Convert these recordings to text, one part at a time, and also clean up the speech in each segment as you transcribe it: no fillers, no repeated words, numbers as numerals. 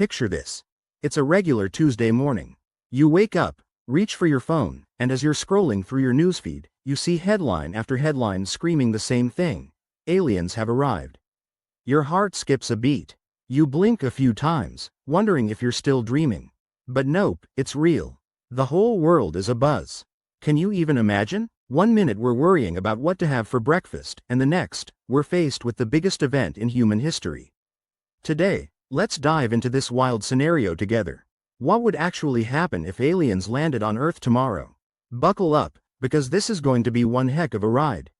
Picture this. It's a regular Tuesday morning. You wake up, reach for your phone, and as you're scrolling through your newsfeed, you see headline after headline screaming the same thing. Aliens have arrived. Your heart skips a beat. You blink a few times, wondering if you're still dreaming. But nope, it's real. The whole world is abuzz. Can you even imagine? One minute we're worrying about what to have for breakfast, and the next, we're faced with the biggest event in human history. Today, let's dive into this wild scenario together. What would actually happen if aliens landed on Earth tomorrow? Buckle up, because this is going to be one heck of a ride.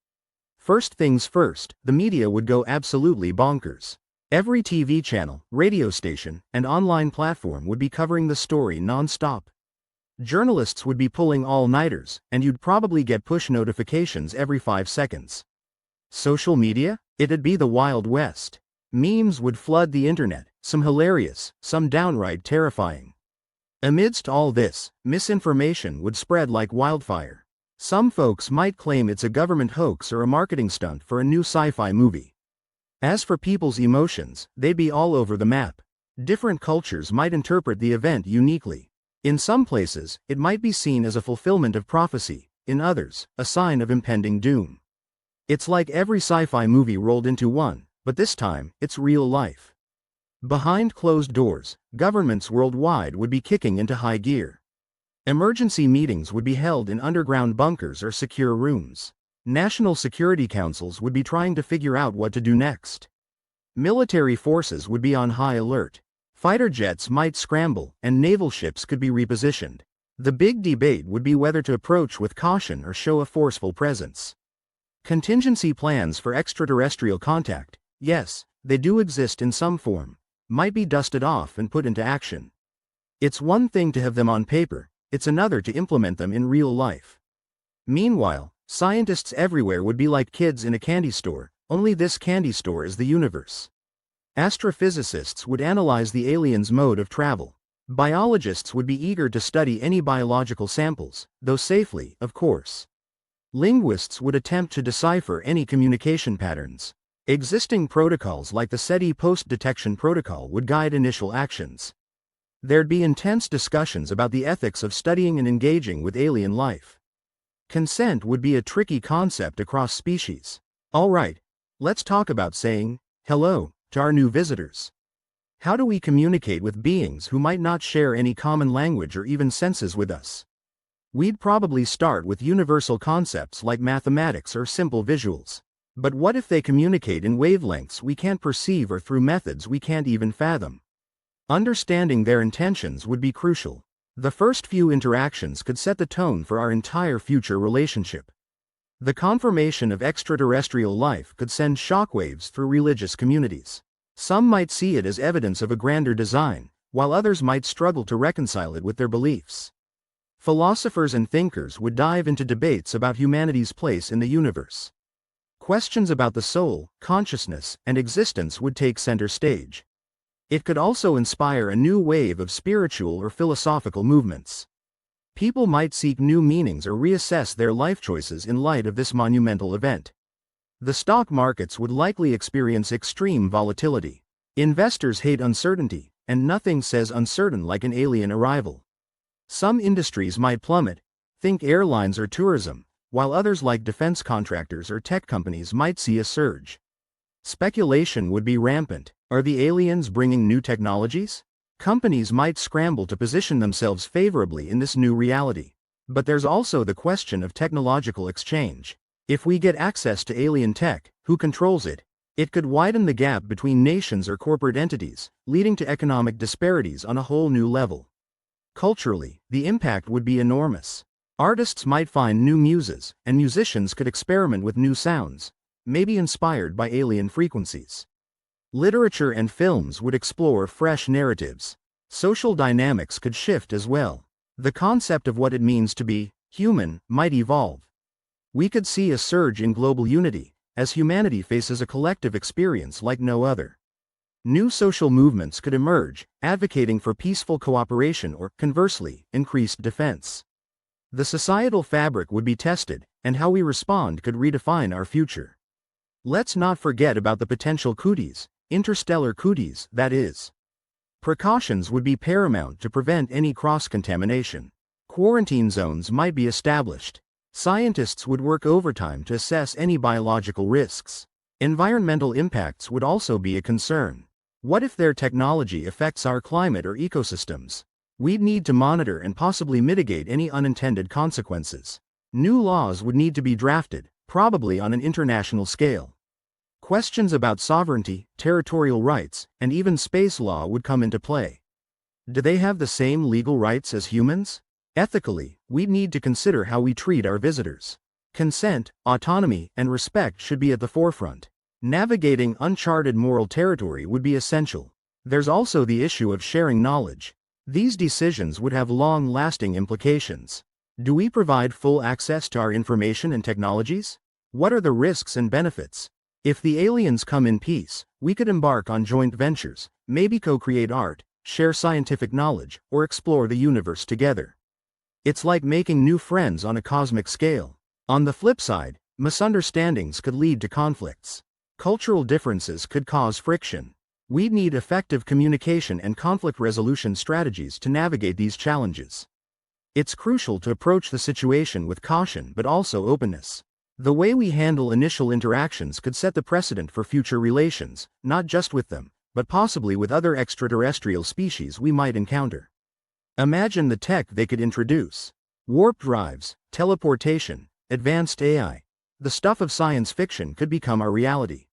First things first, the media would go absolutely bonkers. Every TV channel, radio station, and online platform would be covering the story non-stop. Journalists would be pulling all-nighters, and you'd probably get push notifications every 5 seconds. Social media? It'd be the Wild West. Memes would flood the internet, some hilarious, some downright terrifying. Amidst all this, misinformation would spread like wildfire. Some folks might claim it's a government hoax or a marketing stunt for a new sci-fi movie. As for people's emotions, they'd be all over the map. Different cultures might interpret the event uniquely. In some places, it might be seen as a fulfillment of prophecy, in others, a sign of impending doom. It's like every sci-fi movie rolled into one, but this time, it's real life. Behind closed doors, governments worldwide would be kicking into high gear. Emergency meetings would be held in underground bunkers or secure rooms. National security councils would be trying to figure out what to do next. Military forces would be on high alert. Fighter jets might scramble, and naval ships could be repositioned. The big debate would be whether to approach with caution or show a forceful presence. Contingency plans for extraterrestrial contact, yes, they do exist in some form, might be dusted off and put into action. It's one thing to have them on paper, it's another to implement them in real life. Meanwhile, scientists everywhere would be like kids in a candy store, only this candy store is the universe. Astrophysicists would analyze the aliens' mode of travel. Biologists would be eager to study any biological samples, though safely, of course. Linguists would attempt to decipher any communication patterns. Existing protocols like the SETI post-detection protocol would guide initial actions. There'd be intense discussions about the ethics of studying and engaging with alien life. Consent would be a tricky concept across species. Alright, let's talk about saying hello to our new visitors. How do we communicate with beings who might not share any common language or even senses with us? We'd probably start with universal concepts like mathematics or simple visuals. But what if they communicate in wavelengths we can't perceive or through methods we can't even fathom? Understanding their intentions would be crucial. The first few interactions could set the tone for our entire future relationship. The confirmation of extraterrestrial life could send shockwaves through religious communities. Some might see it as evidence of a grander design, while others might struggle to reconcile it with their beliefs. Philosophers and thinkers would dive into debates about humanity's place in the universe. Questions about the soul, consciousness, and existence would take center stage. It could also inspire a new wave of spiritual or philosophical movements. People might seek new meanings or reassess their life choices in light of this monumental event. The stock markets would likely experience extreme volatility. Investors hate uncertainty, and nothing says uncertain like an alien arrival. Some industries might plummet, think airlines or tourism, while others like defense contractors or tech companies might see a surge. Speculation would be rampant. Are the aliens bringing new technologies? Companies might scramble to position themselves favorably in this new reality. But there's also the question of technological exchange. If we get access to alien tech, who controls it? It could widen the gap between nations or corporate entities, leading to economic disparities on a whole new level. Culturally, the impact would be enormous. Artists might find new muses, and musicians could experiment with new sounds, maybe inspired by alien frequencies. Literature and films would explore fresh narratives. Social dynamics could shift as well. The concept of what it means to be human might evolve. We could see a surge in global unity, as humanity faces a collective experience like no other. New social movements could emerge, advocating for peaceful cooperation or, conversely, increased defense. The societal fabric would be tested, and how we respond could redefine our future. Let's not forget about the potential cooties, interstellar cooties, that is. Precautions would be paramount to prevent any cross-contamination. Quarantine zones might be established. Scientists would work overtime to assess any biological risks. Environmental impacts would also be a concern. What if their technology affects our climate or ecosystems? We'd need to monitor and possibly mitigate any unintended consequences. New laws would need to be drafted, probably on an international scale. Questions about sovereignty, territorial rights, and even space law would come into play. Do they have the same legal rights as humans? Ethically, we'd need to consider how we treat our visitors. Consent, autonomy, and respect should be at the forefront. Navigating uncharted moral territory would be essential. There's also the issue of sharing knowledge. These decisions would have long-lasting implications. Do we provide full access to our information and technologies? What are the risks and benefits? If the aliens come in peace, we could embark on joint ventures, maybe co-create art, share scientific knowledge, or explore the universe together. It's like making new friends on a cosmic scale. On the flip side, misunderstandings could lead to conflicts. Cultural differences could cause friction. We'd need effective communication and conflict resolution strategies to navigate these challenges. It's crucial to approach the situation with caution but also openness. The way we handle initial interactions could set the precedent for future relations, not just with them, but possibly with other extraterrestrial species we might encounter. Imagine the tech they could introduce. Warp drives, teleportation, advanced AI. The stuff of science fiction could become our reality.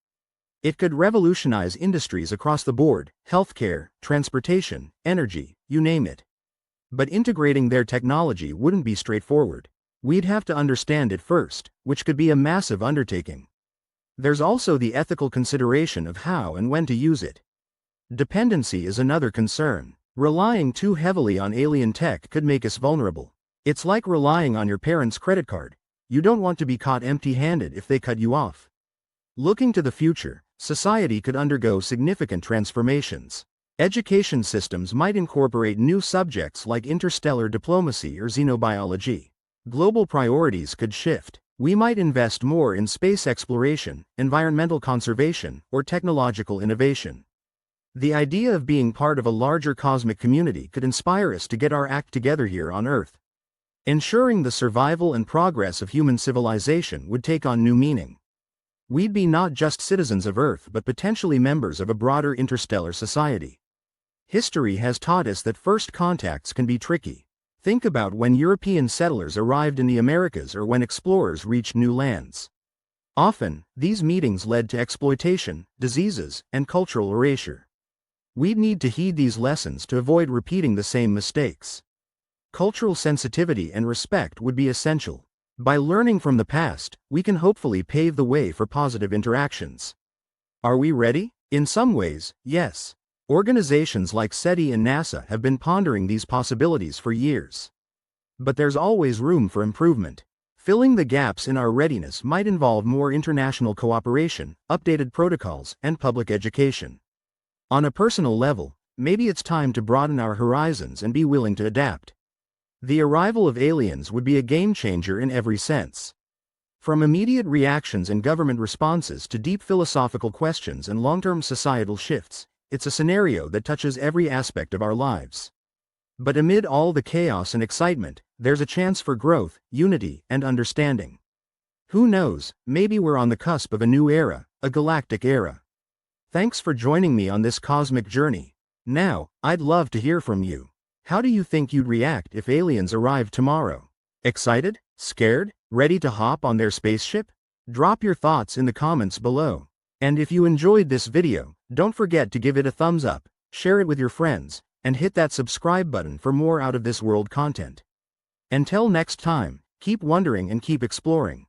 It could revolutionize industries across the board: healthcare, transportation, energy, you name it. But integrating their technology wouldn't be straightforward. We'd have to understand it first, which could be a massive undertaking. There's also the ethical consideration of how and when to use it. Dependency is another concern. Relying too heavily on alien tech could make us vulnerable. It's like relying on your parents' credit card. You don't want to be caught empty-handed if they cut you off. Looking to the future, society could undergo significant transformations. Education systems might incorporate new subjects like interstellar diplomacy or xenobiology. Global priorities could shift. We might invest more in space exploration, environmental conservation, or technological innovation. The idea of being part of a larger cosmic community could inspire us to get our act together here on Earth. Ensuring the survival and progress of human civilization would take on new meaning. We'd be not just citizens of Earth but potentially members of a broader interstellar society. History has taught us that first contacts can be tricky. Think about when European settlers arrived in the Americas or when explorers reached new lands. Often, these meetings led to exploitation, diseases, and cultural erasure. We'd need to heed these lessons to avoid repeating the same mistakes. Cultural sensitivity and respect would be essential. By learning from the past, we can hopefully pave the way for positive interactions. Are we ready? In some ways, yes. Organizations like SETI and NASA have been pondering these possibilities for years. But there's always room for improvement. Filling the gaps in our readiness might involve more international cooperation, updated protocols, and public education. On a personal level, maybe it's time to broaden our horizons and be willing to adapt. The arrival of aliens would be a game changer in every sense. From immediate reactions and government responses to deep philosophical questions and long-term societal shifts, it's a scenario that touches every aspect of our lives. But amid all the chaos and excitement, there's a chance for growth, unity, and understanding. Who knows, maybe we're on the cusp of a new era, a galactic era. Thanks for joining me on this cosmic journey. Now, I'd love to hear from you. How do you think you'd react if aliens arrived tomorrow? Excited? Scared? Ready to hop on their spaceship? Drop your thoughts in the comments below. And if you enjoyed this video, don't forget to give it a thumbs up, share it with your friends, and hit that subscribe button for more out of this world content. Until next time, keep wondering and keep exploring.